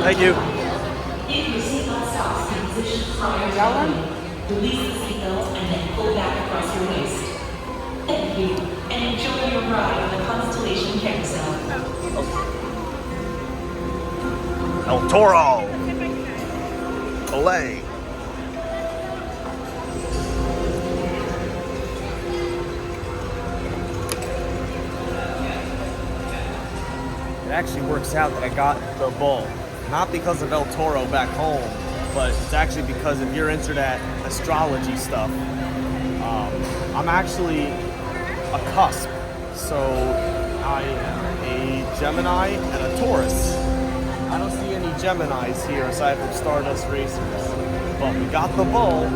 Thank you. If your seatbelt stops in position prior to landing, release the seatbelt and then pull back across your waist. Thank you, and enjoy your ride on the Constellation Carousel. El Toro. Olay. It actually works out that I got the bull, not because of El Toro back home, but it's actually because if you're into that astrology stuff, I'm actually a cusp. So I am a Gemini and a Taurus. I don't see any Geminis here aside from Stardust Racers, but we got the bull.